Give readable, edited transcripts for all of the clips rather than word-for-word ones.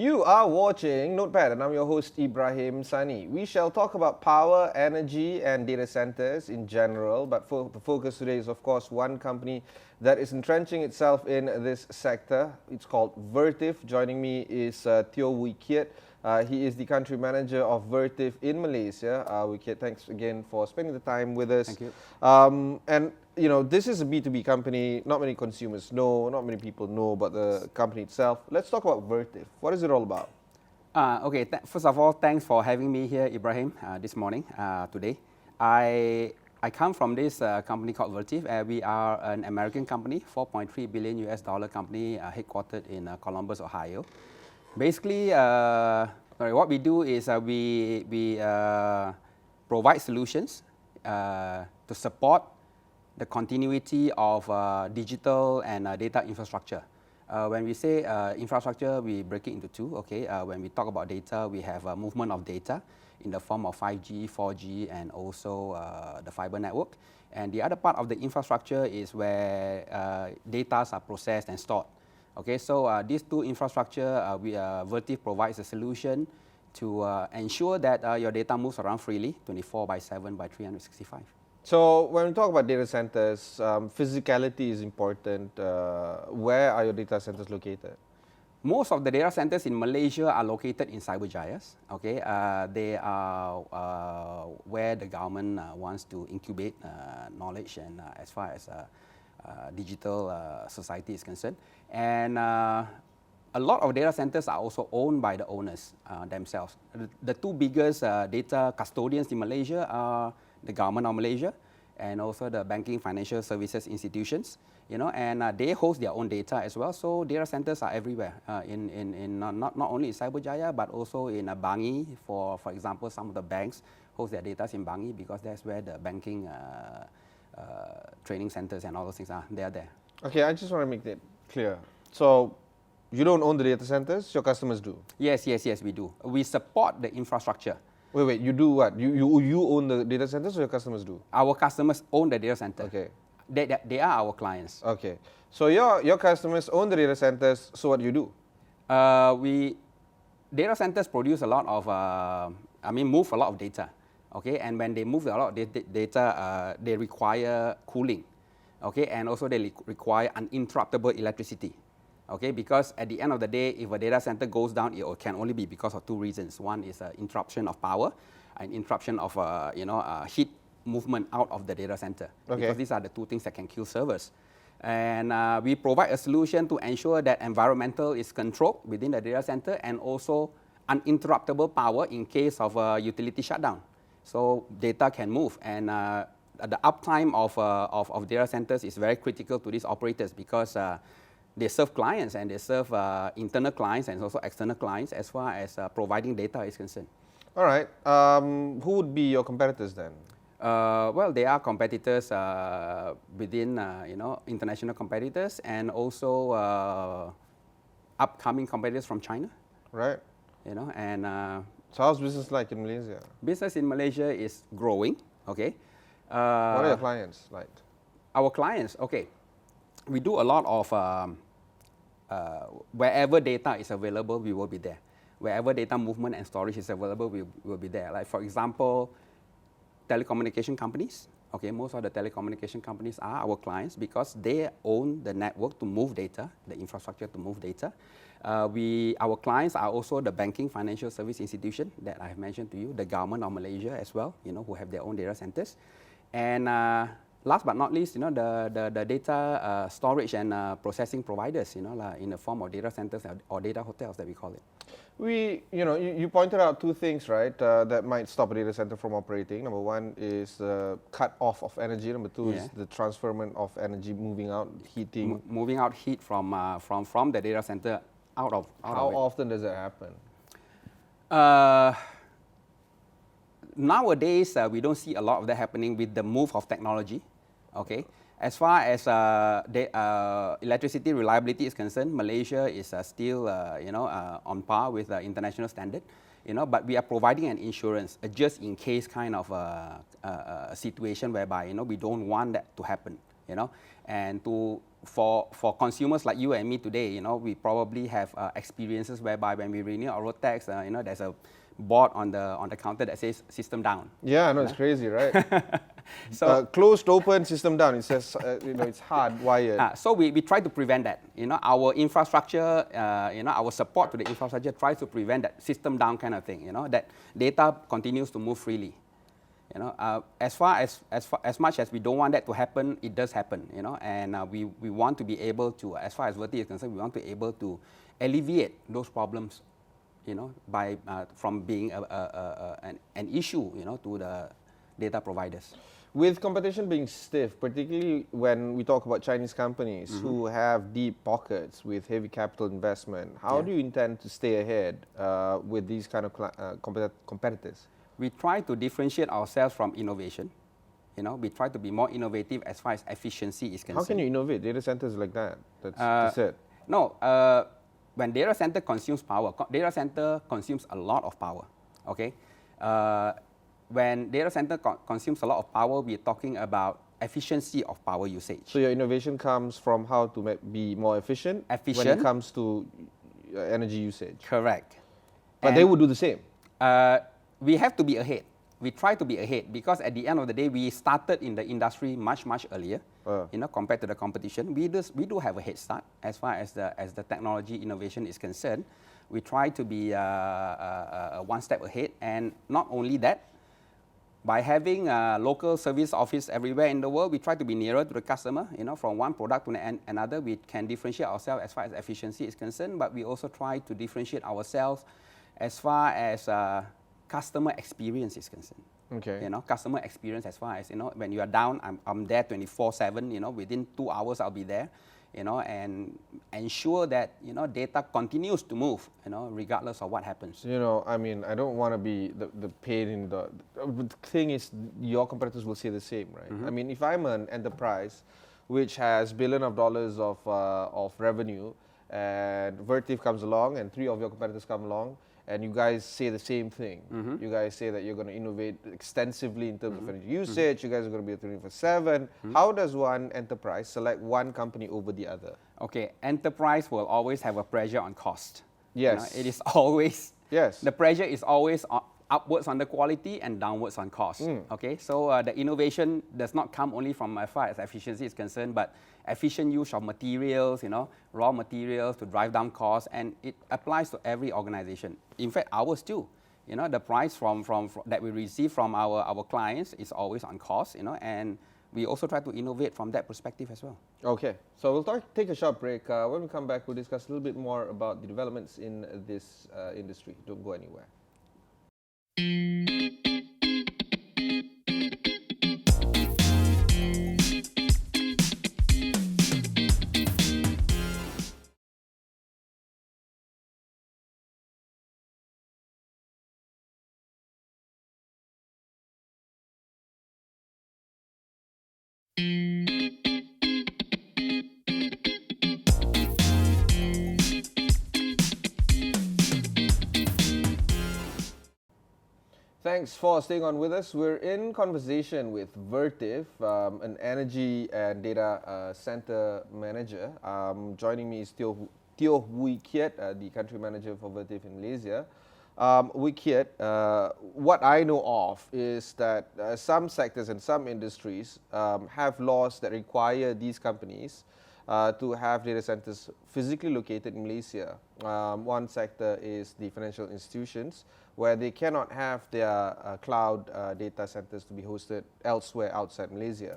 You are watching Notepad and I'm your host Ibrahim Sani. We shall talk about power, energy and data centers in general, but the focus today is of course one company that is entrenching itself in this sector. It's called Vertiv. Joining me is Teoh Wooi Keat. He is the country manager of Vertiv in Malaysia. Wooi Keat, thanks again for spending the time with us. Thank you. And you know, this is a B2B company. Not many consumers know, not many people know about the company itself. Let's talk about Vertiv. What is it all about? Okay, first of all, thanks for having me here, Ibrahim, this morning, today. I come from this company called Vertiv. We are an American company, $4.3 billion US company, headquartered in Columbus, Ohio. Basically, what we do is we provide solutions to support the continuity of digital and data infrastructure. When we say infrastructure, we break it into two. Okay, when we talk about data, we have movement of data in the form of 5G, 4G, and also the fiber network. And the other part of the infrastructure is where data are processed and stored. Okay, so these two infrastructure, Vertiv provides a solution to ensure that your data moves around freely, 24/7 by 365. So when we talk about data centers, physicality is important. Where are your data centers located? Most of the data centers in Malaysia are located in cyberjayas. Okay, they are where the government wants to incubate knowledge and as far as digital society is concerned. And a lot of data centers are also owned by the owners themselves. The two biggest data custodians in Malaysia are the government of Malaysia and also the banking financial services institutions, you know, and they host their own data as well. So data centers are everywhere, not only in Cyberjaya, but also in Bangi. For example, some of the banks host their data in Bangi because that's where the banking training centers and all those things are. They are there. Okay, I just want to make that clear. So you don't own the data centers, your customers do? Yes, we do. We support the infrastructure. Wait, you do what? You own the data centers or your customers do? Our customers own the data center. Okay. They are our clients. Okay. So your customers own the data centers, so what do you do? Data centers produce a lot of, move a lot of data. Okay, and when they move a lot of data, they require cooling. Okay, and also they require uninterruptible electricity. Okay, because at the end of the day, if a data center goes down, it can only be because of two reasons. One is interruption of power, and interruption of heat movement out of the data center. Okay. Because these are the two things that can kill servers. And we provide a solution to ensure that environmental is controlled within the data center and also uninterruptible power in case of a utility shutdown. So data can move, and the uptime of data centers is very critical to these operators because they serve clients and they serve internal clients and also external clients as far as providing data is concerned. All right. Who would be your competitors then? Well, they are competitors within international competitors and also upcoming competitors from China. Right. You know, and so how's business like in Malaysia? Business in Malaysia is growing. Okay. What are your clients like? Our clients, okay. We do a lot of wherever data is available, we will be there. Wherever data movement and storage is available, we will be there. Like for example, telecommunication companies. Okay, most of the telecommunication companies are our clients because they own the network to move data, the infrastructure to move data. Our clients are also the banking financial service institution that I have mentioned to you, the government of Malaysia as well, you know, who have their own data centers. And last but not least, you know, the data storage and processing providers, you know, like in the form of data centers or data hotels that we call it. You pointed out two things, right, that might stop a data center from operating. Number one is the cut off of energy. Number two is the transferment of energy, moving out, heating. Moving out heat from the data center out of How often does that happen? Nowadays, we don't see a lot of that happening with the move of technology. Okay, as far as electricity reliability is concerned, Malaysia is still on par with the international standard. You know, but we are providing an insurance, a just in case kind of a situation whereby we don't want that to happen. and for consumers like you and me today, we probably have experiences whereby when we renew our road tax, there's a board on the counter that says system down. Yeah, I know, it's crazy, right? So closed, open, system down. It says, it's hardwired. So we try to prevent that. Our infrastructure, our support to the infrastructure tries to prevent that system down kind of thing. That data continues to move freely. As much as we don't want that to happen, it does happen. And we want to be able to, as far as Vertiv is concerned, we want to be able to alleviate those problems. By from being an issue, to the data providers. With competition being stiff, particularly when we talk about Chinese companies who have deep pockets with heavy capital investment, how do you intend to stay ahead with these kind of competitors? We try to differentiate ourselves from innovation. We try to be more innovative as far as efficiency is concerned. How can you innovate? Data centers like that? That's it. No. When data center consumes power, data center consumes a lot of power, okay? When data center consumes a lot of power, we're talking about efficiency of power usage. So your innovation comes from how to be more efficient when it comes to energy usage? Correct. But they would do the same? We have to be ahead. We try to be ahead because at the end of the day, we started in the industry much earlier, compared to the competition. We do have a head start as far as the technology innovation is concerned. We try to be one step ahead, and not only that, by having a local service office everywhere in the world, we try to be nearer to the customer. From one product to another, we can differentiate ourselves as far as efficiency is concerned, but we also try to differentiate ourselves as far as customer experience is concerned. Okay. Customer experience as far as, when you are down, I'm there 24/7, within 2 hours I'll be there, and ensure that, data continues to move, regardless of what happens. I mean, I don't want to be the pain in the thing is, your competitors will say the same, right? I mean, if I'm an enterprise which has billions of dollars of revenue, and Vertiv comes along and 3 of your competitors come along, and you guys say the same thing. You guys say that you're going to innovate extensively in terms of energy usage. You guys are going to be 24/7. How does one enterprise select one company over the other? Okay, enterprise will always have a pressure on cost. Yes. It is always, yes. The pressure is always upwards on the quality and downwards on cost. Okay, so the innovation does not come only from as far as efficiency is concerned, but efficient use of materials, raw materials to drive down costs, and it applies to every organization. In fact, ours too. The price from that we receive from our clients is always on cost, and we also try to innovate from that perspective as well. Okay, so we'll take a short break. When we come back, we'll discuss a little bit more about the developments in this industry. Don't go anywhere. Thanks for staying on with us. We're in conversation with Vertiv, an energy and data center manager. Joining me is Teoh Wooi Keat, the country manager for Vertiv in Malaysia. Wooi Keat, what I know of is that some sectors and some industries have laws that require these companies to have data centers physically located in Malaysia. One sector is the financial institutions, where they cannot have their cloud data centers to be hosted elsewhere outside Malaysia.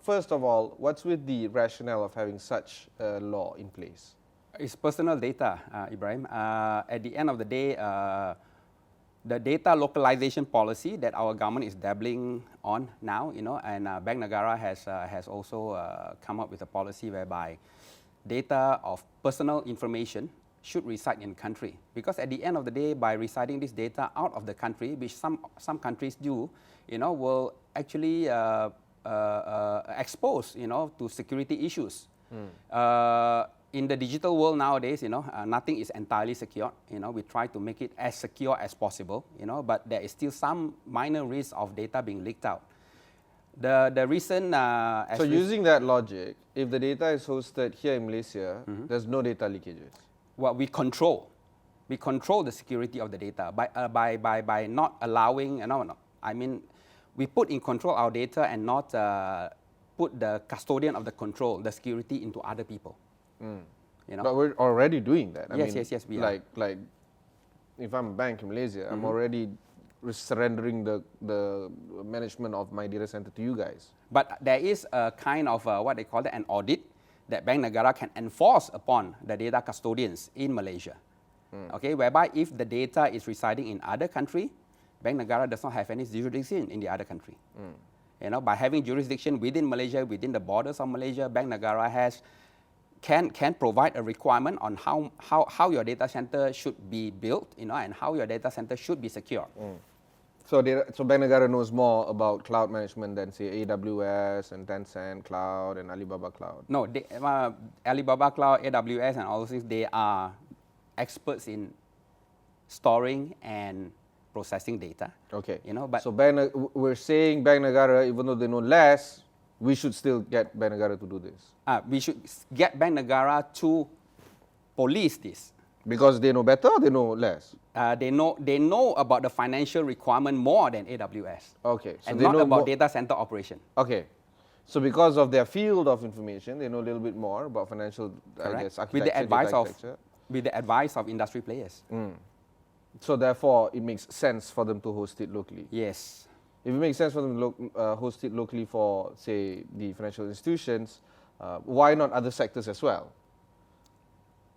First of all, what's with the rationale of having such a law in place? It's personal data, Ibrahim. At the end of the day, the data localization policy that our government is dabbling on now, and Bank Negara has also come up with a policy whereby data of personal information should reside in the country. Because at the end of the day, by residing this data out of the country, which some countries do, will actually expose, to security issues. In the digital world nowadays, nothing is entirely secure. We try to make it as secure as possible, but there is still some minor risk of data being leaked out. The recent So using that logic, if the data is hosted here in Malaysia, there's no data leakages. well, we control the security of the data by not allowing, I mean, we put in control our data and not put the custodian of the control, the security, into other people. You know? But we're already doing that. I Yes, mean, yes, we are. like, if I'm a bank in Malaysia, I'm already surrendering the management of my data center to you guys. But there is a kind of what they call it, an audit that Bank Negara can enforce upon the data custodians in Malaysia. Okay, whereby if the data is residing in other country, Bank Negara does not have any jurisdiction in the other country. You know, by having jurisdiction within Malaysia, within the borders of Malaysia, Bank Negara can provide a requirement on how your data center should be built, and how your data center should be secure. So Bank Negara knows more about cloud management than, say, AWS and Tencent Cloud and Alibaba Cloud. No, Alibaba Cloud, AWS, and all those things, they are experts in storing and processing data. Okay. But so we're saying Bank Negara, even though they know less, we should still get Bank Negara to do this. we should get Bank Negara to police this. Because they know better or they know less? They know about the financial requirement more than AWS. Okay. So and they not know about more. data center operation. Okay. So because of their field of information, they know a little bit more about financial, Correct. I guess, architecture, with the advice data of industry players. So therefore, it makes sense for them to host it locally. Yes. If it makes sense for them to host it locally for, say, the financial institutions, why not other sectors as well?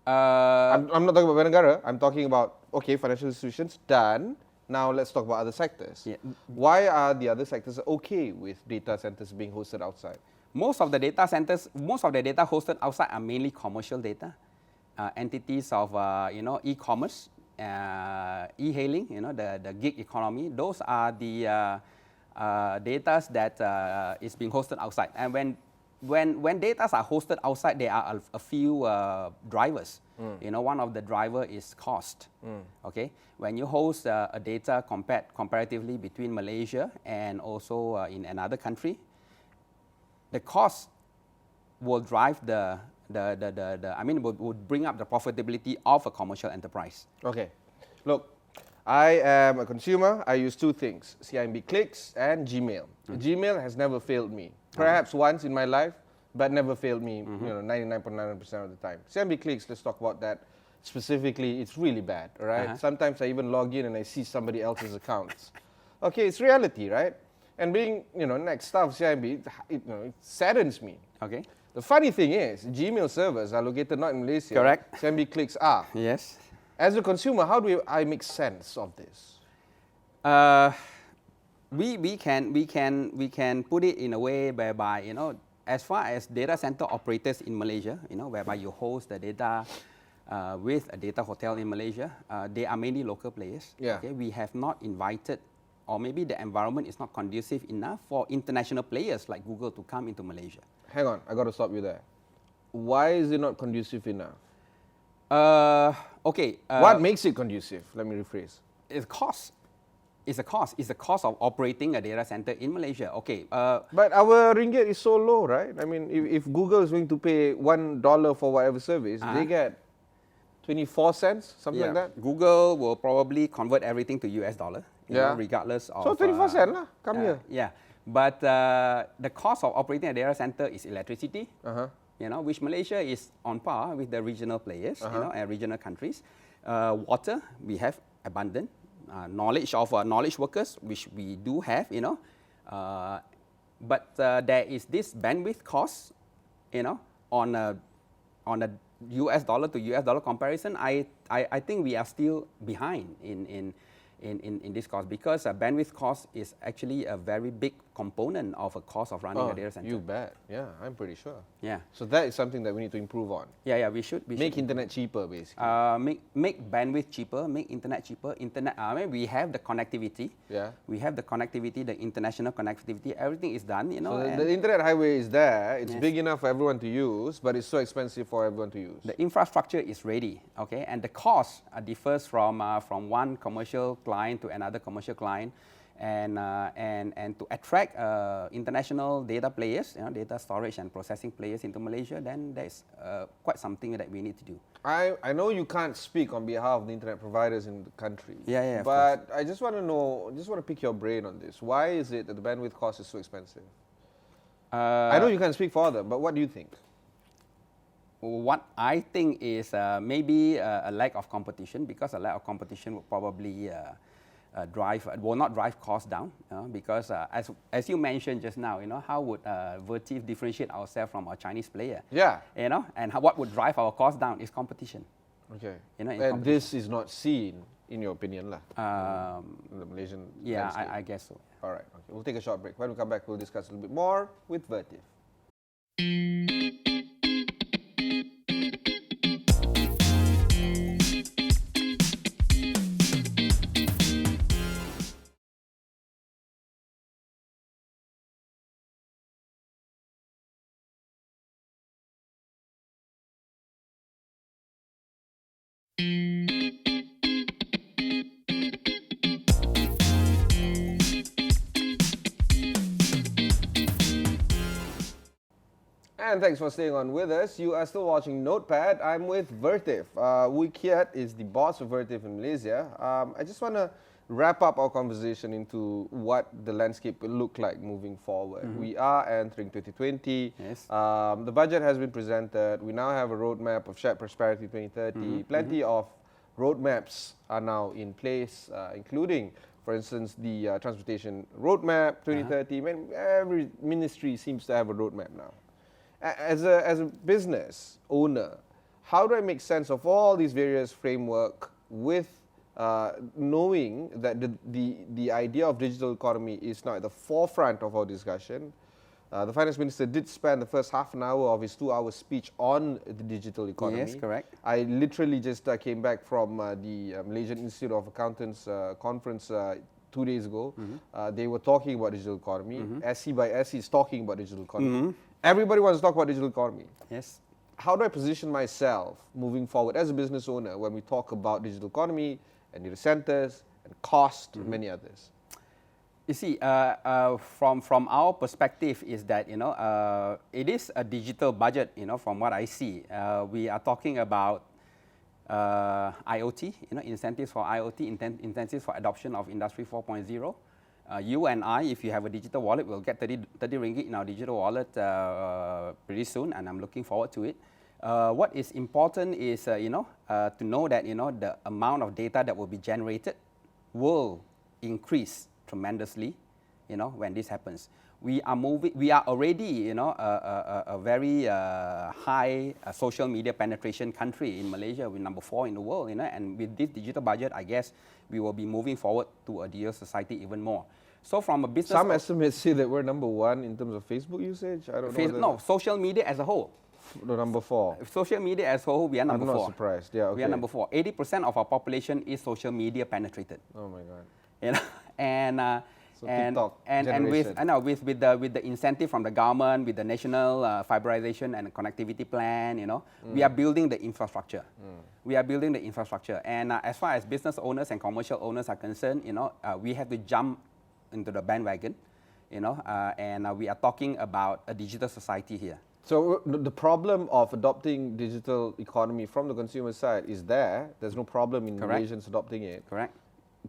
I'm not talking about Bank Negara. I'm talking about, okay, financial institutions, done. Now let's talk about other sectors. Yeah. Why are the other sectors okay with data centers being hosted outside? Most of the data hosted outside are mainly commercial data, entities of e-commerce, e-hailing, the gig economy. Those are the data that is being hosted outside. And when data are hosted outside, there are a few drivers. One of the driver is cost. Okay, when you host a data comparatively between Malaysia and also in another country, the cost will drive would bring up the profitability of a commercial enterprise. Okay, look, I am a consumer. I use two things: CIMB Clicks and Gmail. Gmail has never failed me. Perhaps once in my life, but never failed me, 99.9% of the time. CIMB Clicks, let's talk about that specifically. It's really bad, all right? Sometimes I even log in and I see somebody else's accounts. Okay, it's reality, right? And being, next staff of CIMB, it saddens me. Okay. The funny thing is, Gmail servers are located not in Malaysia. Correct. CIMB Clicks are. Yes. As a consumer, how do I make sense of this? We can put it in a way whereby, as far as data center operators in Malaysia, whereby you host the data with a data hotel in Malaysia, they are mainly local players. Yeah. Okay? We have not invited, or maybe the environment is not conducive enough for international players like Google to come into Malaysia. Hang on, I got to stop you there. Why is it not conducive enough? Okay. What makes it conducive? Let me rephrase. It's cost. It's a cost. It's the cost of operating a data center in Malaysia. Okay. But our ringgit is so low, right? I mean, if Google is going to pay $1 for whatever service, they get 24 cents, something like that. Google will probably convert everything to US dollar, regardless of. So 24 cents lah, come here. Yeah, but the cost of operating a data center is electricity. Which Malaysia is on par with the regional players, and regional countries. Water, we have abundant. Knowledge of knowledge workers, which we do have, but there is this bandwidth cost, on a US dollar to US dollar comparison. I think we are still behind in this cost, because bandwidth cost is actually a very big component of a cost of running a data center. You bet. Yeah, I'm pretty sure. Yeah. So that is something that we need to improve on. Yeah, we should. Make internet cheaper, basically. Make bandwidth cheaper, make internet cheaper. We have the connectivity. Yeah. We have the connectivity, the international connectivity. Everything is done, So the internet highway is there. It's big enough for everyone to use, but it's so expensive for everyone to use. The infrastructure is ready, and the cost differs from one commercial client to another commercial client, and to attract international data players, data storage and processing players into Malaysia, then there's quite something that we need to do. I know you can't speak on behalf of the internet providers in the country. Yeah, of but I just want to know, just want to pick your brain on this. Why is it that the bandwidth cost is so expensive? I know you can't speak for them, but what do you think? What I think is maybe a lack of competition, because a lack of competition will probably will not drive costs down, because as you mentioned just now, how would Vertiv differentiate ourselves from a Chinese player? Yeah. And what would drive our costs down is competition. Okay. And this is not seen, in your opinion, in the Malaysian landscape. I guess so. All right. Okay. We'll take a short break. When we come back, we'll discuss a little bit more with Vertiv. And thanks for staying on with us. You are still watching Notepad. I'm with Vertiv. Wooi Keat is the boss of Vertiv in Malaysia. I just want to wrap up our conversation into what the landscape will look like moving forward. We are entering 2020. Yes. The budget has been presented. We now have a roadmap of shared prosperity 2030. Plenty of roadmaps are now in place, including, for instance, the transportation roadmap 2030. Every ministry seems to have a roadmap now. As a business owner, how do I make sense of all these various framework with knowing that the idea of digital economy is now at the forefront of our discussion? The finance minister did spend the first half an hour of his 2-hour speech on the digital economy. Yes, correct. I literally just came back from the Malaysian Institute of Accountants conference 2 days ago. They were talking about digital economy. SC by SC is talking about digital economy. Everybody wants to talk about digital economy. Yes. How do I position myself moving forward as a business owner when we talk about digital economy and data centers and cost and many others? You see, from our perspective is that, it is a digital budget, from what I see. We are talking about IoT, incentives for IoT, incentives for adoption of Industry 4.0. You and I, if you have a digital wallet, will get 30 ringgit in our digital wallet pretty soon, and I'm looking forward to it. What is important is, to know that, the amount of data that will be generated will increase tremendously, when this happens. We are already, a very high social media penetration country in Malaysia. We're number 4 in the world, and with this digital budget, I guess we will be moving forward to a digital society even more. So from a business... Some estimates say that we're number 1 in terms of Facebook usage. I don't know. No, social media as a whole. The number 4. Social media as a whole, we are number 4. I'm not surprised. Yeah, okay. We are number 4. 80% of our population is social media penetrated. Oh my God. So TikTok and with the incentive from the government, with the national fiberization and connectivity plan, we are building the infrastructure. We are building the infrastructure, and as far as business owners and commercial owners are concerned, we have to jump into the bandwagon, and we are talking about a digital society here. So the problem of adopting digital economy from the consumer side is there. There's no problem in Malaysians adopting it. Correct.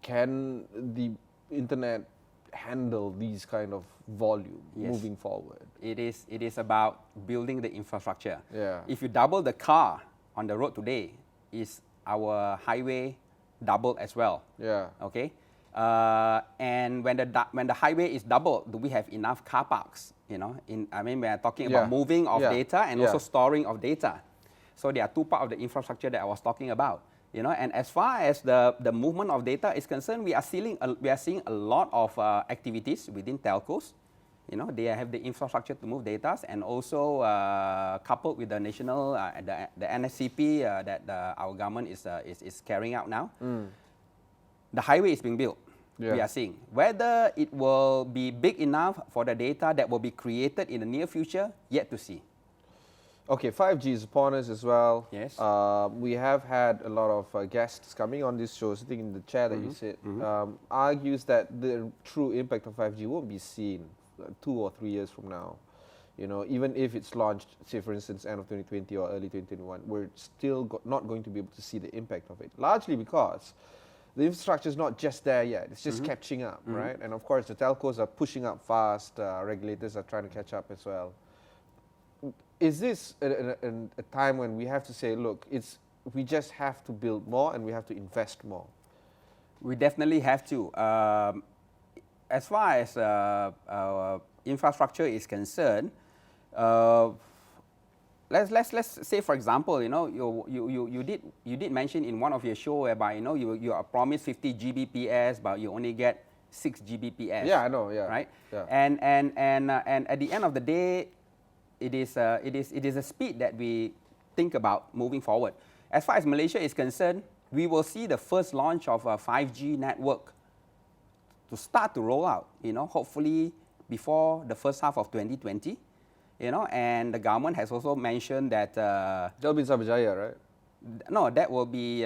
Can the internet handle these kind of volume moving forward? It is about building the infrastructure. Yeah. If you double the car on the road today, is our highway doubled as well? Yeah. Okay. And when the highway is doubled, do we have enough car parks? We are talking about moving of data and also storing of data. So there are 2 parts of the infrastructure that I was talking about. And as far as the movement of data is concerned, we are seeing a lot of activities within telcos. They have the infrastructure to move data, and also coupled with the national, the NSCP that our government is carrying out now. The highway is being built. Yeah. We are seeing whether it will be big enough for the data that will be created in the near future. Yet to see. Okay, 5G is upon us as well. Yes. We have had a lot of guests coming on this show, sitting in the chair that you sit, argues that the true impact of 5G won't be seen 2 or 3 years from now. You know, even if it's launched, say for instance, end of 2020 or early 2021, we're still not going to be able to see the impact of it. Largely because the infrastructure is not just there yet; it's just catching up, right? And of course, the telcos are pushing up fast. Regulators are trying to catch up as well. Is this a time when we have to say, look, we just have to build more and we have to invest more? We definitely have to. As far as infrastructure is concerned, let's say, for example, you know, you did mention in one of your show whereby, you know, you are promised 50 Gbps, but you only get 6 Gbps. Yeah, I know. Yeah. Right. Yeah. And at the end of the day, it is a speed that we think about moving forward. As far as Malaysia is concerned, we will see the first launch of a 5G network to start to roll out, you know, hopefully before the first half of 2020, you know, and the government has also mentioned that... That'll be Cyberjaya, right? No, that will be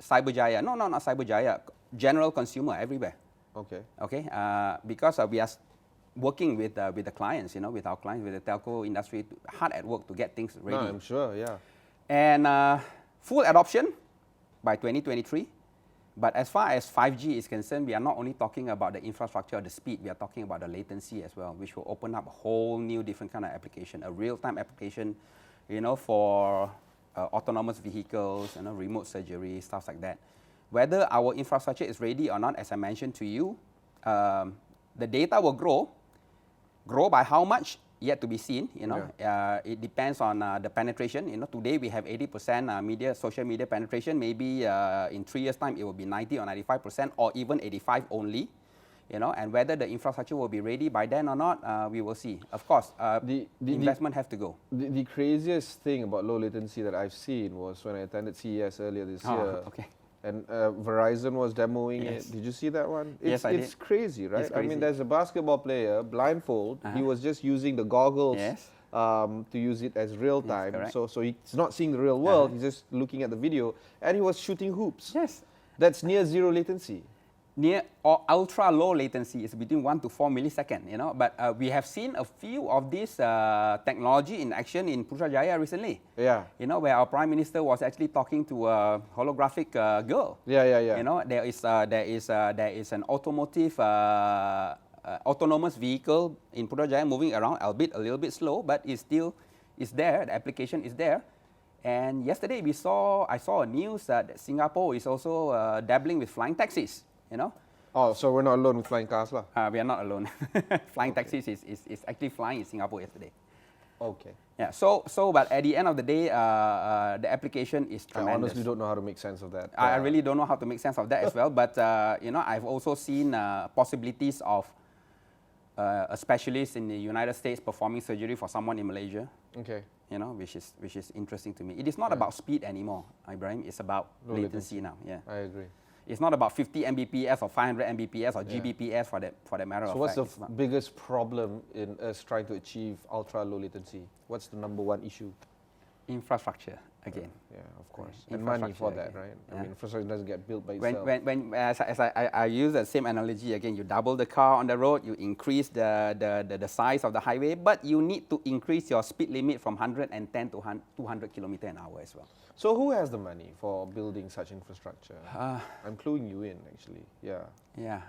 Cyberjaya. No, not Cyberjaya. General consumer everywhere. Okay. Okay, because we are working with the clients, you know, with our clients, with the telco industry, hard at work to get things ready. No, I'm sure, yeah. And full adoption by 2023. But as far as 5G is concerned, we are not only talking about the infrastructure or the speed, we are talking about the latency as well, which will open up a whole new different kind of application, a real-time application, you know, for autonomous vehicles, you know, remote surgery, stuff like that. Whether our infrastructure is ready or not, as I mentioned to you, the data will grow by how much? Yet to be seen, you know. Yeah. It depends on the penetration. You know, today we have 80% social media penetration. Maybe in 3 years' time it will be 90 or 95%, or even 85 only. You know, and whether the infrastructure will be ready by then or not, we will see. Of course, the investment has to go. The craziest thing about low latency that I've seen was when I attended CES earlier this year. Okay. And Verizon was demoing Yes. it. Did you see that one? Yes, I did. It's crazy, right? It's crazy. I mean, there's a basketball player, blindfold. He was just using the goggles Yes. To use it as real time. correct. So he's not seeing the real world. He's just looking at the video. And he was shooting hoops. Yes. That's near zero latency. Near or ultra low latency is between 1 to 4 milliseconds, you know. But we have seen a few of this technology in action in Putrajaya recently. Yeah. You know, where our Prime Minister was actually talking to a holographic girl. Yeah. You know, there is an automotive autonomous vehicle in Putrajaya moving around, albeit a little bit slow, but it's still there. The application is there. And yesterday I saw a news that Singapore is also dabbling with flying taxis. You know. Oh, so we're not alone with flying cars, lah. We are not alone. Flying taxis is actually flying in Singapore yesterday. Okay. Yeah. So but at the end of the day, the application is tremendous. I honestly don't know how to make sense of that. I really don't know how to make sense of that as well. But you know, I've also seen possibilities of a specialist in the United States performing surgery for someone in Malaysia. Okay. You know, which is interesting to me. It is not about speed anymore, Ibrahim. It's about latency now. Yeah. I agree. It's not about 50 Mbps or 500 Mbps or Gbps for that matter of fact. So what's the biggest problem in us trying to achieve ultra low latency? What's the number one issue? Infrastructure again. Yeah, of course. And money for that, right? Yeah. I mean, infrastructure doesn't get built by itself. When as I use the same analogy again, you double the car on the road, you increase the size of the highway, but you need to increase your speed limit from 110 to 200 kilometers an hour as well. So who has the money for building such infrastructure? I'm cluing you in, actually. Yeah. Yeah.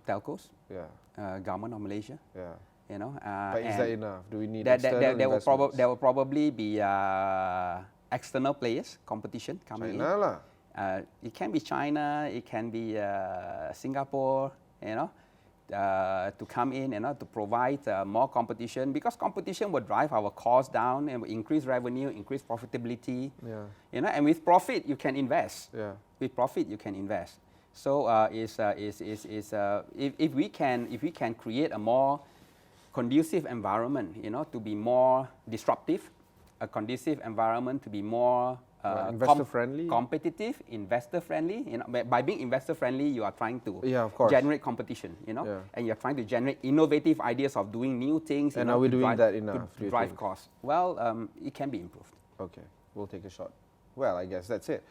Telcos. Yeah. Government of Malaysia. Yeah. You know. But is that enough? Do we need external investments? There will probably be external players, competition coming China in. lah. It can be China, it can be Singapore, you know, to come in, you know, to provide more competition, because competition will drive our costs down and will increase revenue, increase profitability. Yeah. You know, and with profit you can invest. Yeah. With profit you can invest. So if we can create a more conducive environment, you know, to be more disruptive, a conducive environment to be more investor friendly? competitive, investor friendly. You know, by being investor friendly, you are trying to of course. generate competition. You know, and you're trying to generate innovative ideas of doing new things. And you know, are we to doing drive, that enough? To drive costs. Well, it can be improved. Okay, we'll take a shot. Well, I guess that's it.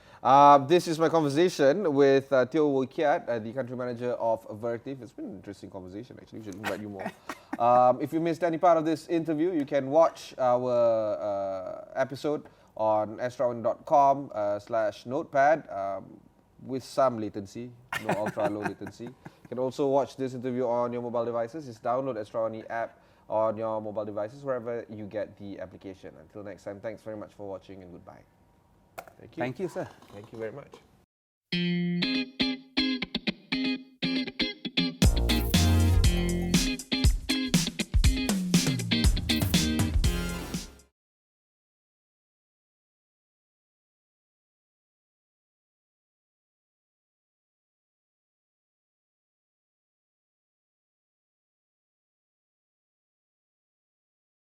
This is my conversation with Teoh Wooi Keat, the country manager of Vertiv. It's been an interesting conversation, actually. We should invite you more. If you missed any part of this interview, you can watch our episode on astro.com/notepad with some latency, no ultra low latency. You can also watch this interview on your mobile devices. Just download AWANI app on your mobile devices, wherever you get the application. Until next time, thanks very much for watching and goodbye. Thank you. Thank you, sir. Thank you very much.